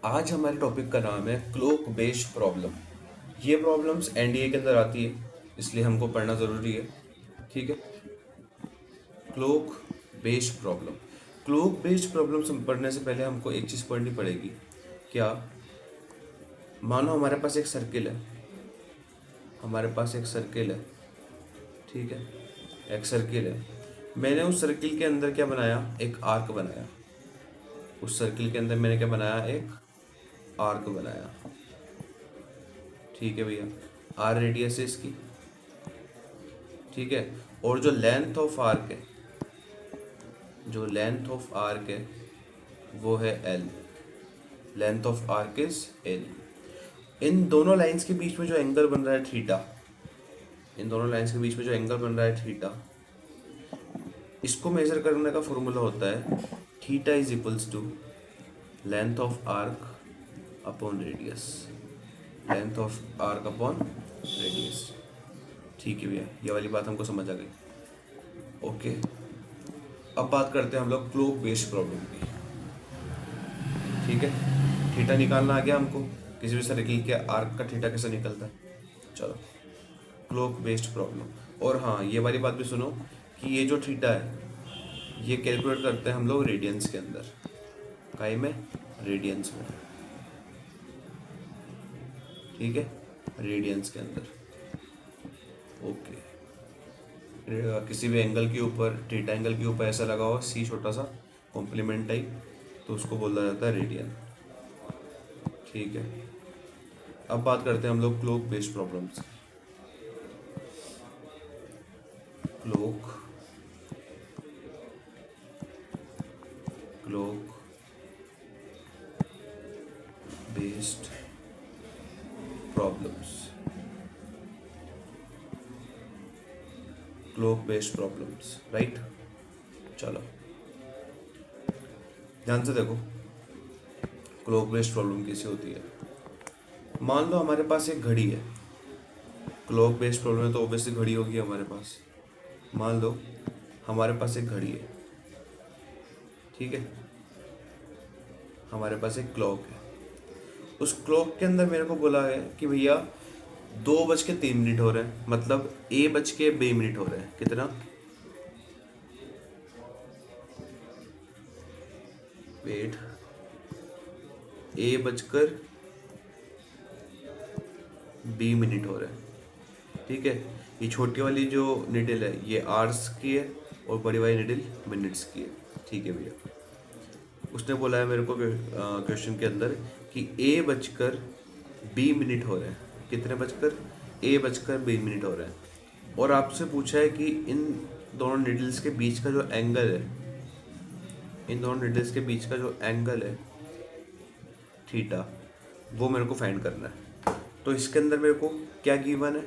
आज हमारे टॉपिक का नाम है क्लोक बेस्ड प्रॉब्लम। ये प्रॉब्लम्स एनडीए के अंदर आती है, इसलिए हमको पढ़ना ज़रूरी है। ठीक है। Clock based problem. Clock based problem पढ़ने से पहले हमको एक चीज़ पढ़नी पड़ेगी। क्या? मानो हमारे पास एक सर्किल है। हमारे पास एक सर्किल है। ठीक है। एक सर्किल है। मैंने उस सर्किल के अंदर क्या बनाया? एक आर्क बनाया। उस सर्किल के अंदर मैंने क्या बनाया? एक आर्क बनाया। ठीक है भैया। आर रेडियस है इसकी। ठीक है। और जो लेंथ ऑफ आर्क है, जो लेंथ ऑफ आर्क है वो है L. Length of arc is L. इन दोनों लाइंस के बीच में जो एंगल बन रहा है थीटा, इन दोनों लाइंस के बीच में जो एंगल बन रहा है थीटा, इसको मेजर करने का फॉर्मूला होता है theta is equals to length of arc upon radius. Length of arc upon radius. ठीक है भैया, ये वाली बात हमको समझ आ गई। ओके। अब बात करते हैं हम लोग क्लोक बेस्ड प्रॉब्लम की। ठीक है। थीटा निकालना आ गया हमको। किसी भी सर्किल के आर्क का थीटा कैसे निकलता है। चलो, क्लोक बेस्ड प्रॉब्लम। और हाँ, ये वाली बात भी सुनो कि ये जो थीटा है ये कैलकुलेट करते हैं हम लोग रेडियंस के अंदर। काई में? रेडियंस में। ठीक है। रेडियंस के अंदर। ओके। किसी भी एंगल के ऊपर, थीटा एंगल के ऊपर ऐसा लगा हुआ सी छोटा सा कॉम्प्लीमेंट टाइप, तो उसको बोला जाता है रेडियन। ठीक है। अब बात करते हैं हम लोग clock based problems. Clock clock based problems. Clock based problems, right. चलो, ध्यान से देखो क्लोक बेस्ड प्रॉब्लम कैसे होती है। मान लो हमारे पास एक घड़ी है। क्लोक बेस्ड प्रॉब्लम है तो ऑब्वियसली घड़ी होगी हमारे पास। मान लो हमारे पास एक घड़ी है। ठीक है। हमारे पास एक क्लॉक है। उस क्लॉक के अंदर मेरे को बोला है कि भैया 2:03 हो रहे हैं, मतलब A:02 हो रहे हैं। कितना? वेट। A:20 हो रहे हैं। ठीक है। ये छोटी वाली जो निडल है ये आवर्स की है और बड़ी वाली निडल मिनट्स की है। ठीक है भैया। उसने बोला है मेरे को क्वेश्चन के अंदर कि A:20 हो रहे हैं। कितने बजकर? A:20 हो रहे हैं। और आपसे पूछा है कि इन दोनों निडल्स के बीच का जो एंगल है, इन दोनों निडल्स के बीच का जो एंगल है थीटा, वो मेरे को फाइंड करना है। तो इसके अंदर मेरे को क्या गिवन है?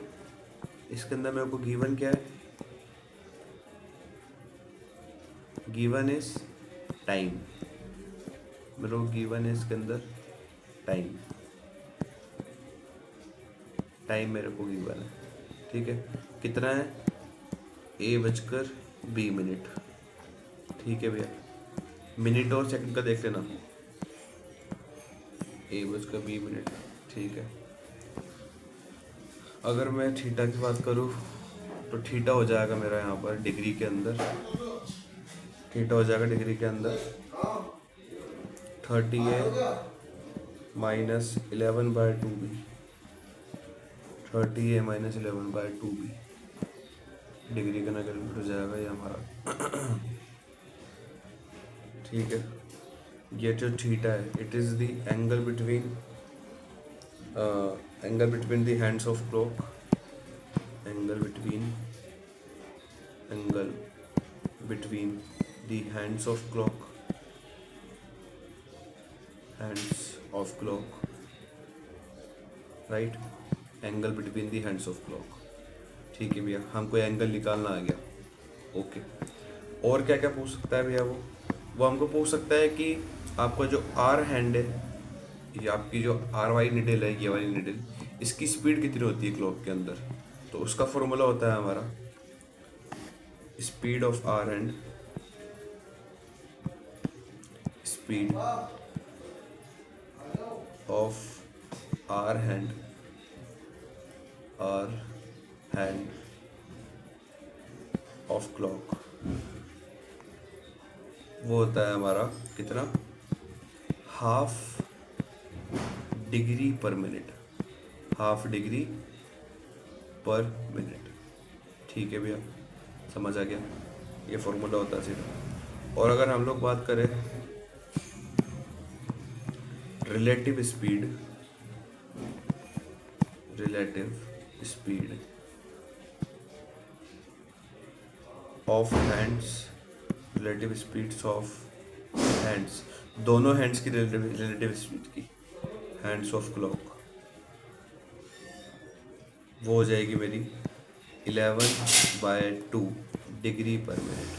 इसके अंदर मेरे को गिवन क्या है? Given is time. मेरे को गिवन है इसके अंदर टाइम। टाइम मेरे को गिवन है। ठीक है। कितना है? A:20। ठीक है भैया। मिनट और सेकंड का देख लेना। A:20। ठीक है। अगर मैं थीटा की बात करूँ तो थीटा हो जाएगा मेरा यहाँ पर डिग्री के अंदर। थीटा हो जाएगा डिग्री के अंदर 30A-11/2B। 30A-11/2B डिग्री का ना कैलकुलेट हो जाएगा ये हमारा। ठीक है। ये जो थीटा है it is the angle between the hands of clock. Angle between the hands of clock, right. Angle between the hands of clock. ठीक है भैया, हमको एंगल निकालना आ गया। ओके। और क्या क्या पूछ सकता है भैया? वो हमको पूछ सकता है कि आपका जो आर हैंड है, ये आपकी जो आर वाली निडल है, ये वाली निडल, इसकी स्पीड कितनी होती है क्लॉक के अंदर। तो उसका फॉर्मूला होता है हमारा speed of hour hand, speed of hour hand of clock वो होता है हमारा कितना, half degree per minute, half degree per minute. ठीक है भैया, समझ आ गया, ये फॉर्मूला होता है सीधा। और अगर हम लोग बात करें relative speed of hands, relative speeds of hands, दोनों हैंड्स की रिलेटिव स्पीड की, हैंड्स ऑफ क्लॉक, वो हो जाएगी मेरी 11/2 degree per minute,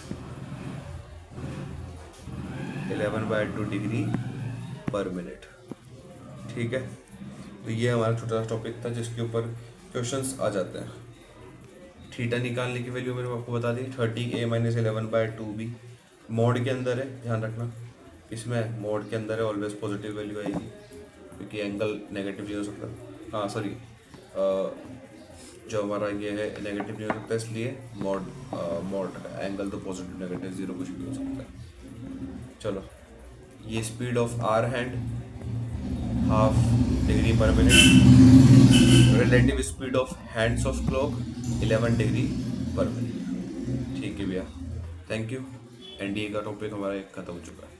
11/2 degree per minute. ठीक है, तो ये हमारा छोटा सा टॉपिक था जिसके ऊपर क्वेश्चंस आ जाते हैं। थीटा निकालने की वैल्यू मैंने आपको बता दी, 30a - 11/2b मोड के अंदर है, ध्यान रखना। इसमें मोड के अंदर है, ऑलवेज पॉजिटिव वैल्यू आएगी क्योंकि एंगल नेगेटिव नहीं हो सकता। हाँ सॉरी, जो हमारा ये है नेगेटिव नहीं हो सकता, इसलिए मोड एंगल तो पॉजिटिव नेगेटिव जीरो कुछ भी हो सकता है। चलो, ये speed of hour hand half degree per minute, relative speed of hands of clock 11 degree per minute. ठीक है भैया, थैंक यू। एनडीए का टॉपिक हमारा एक खत्म हो चुका है।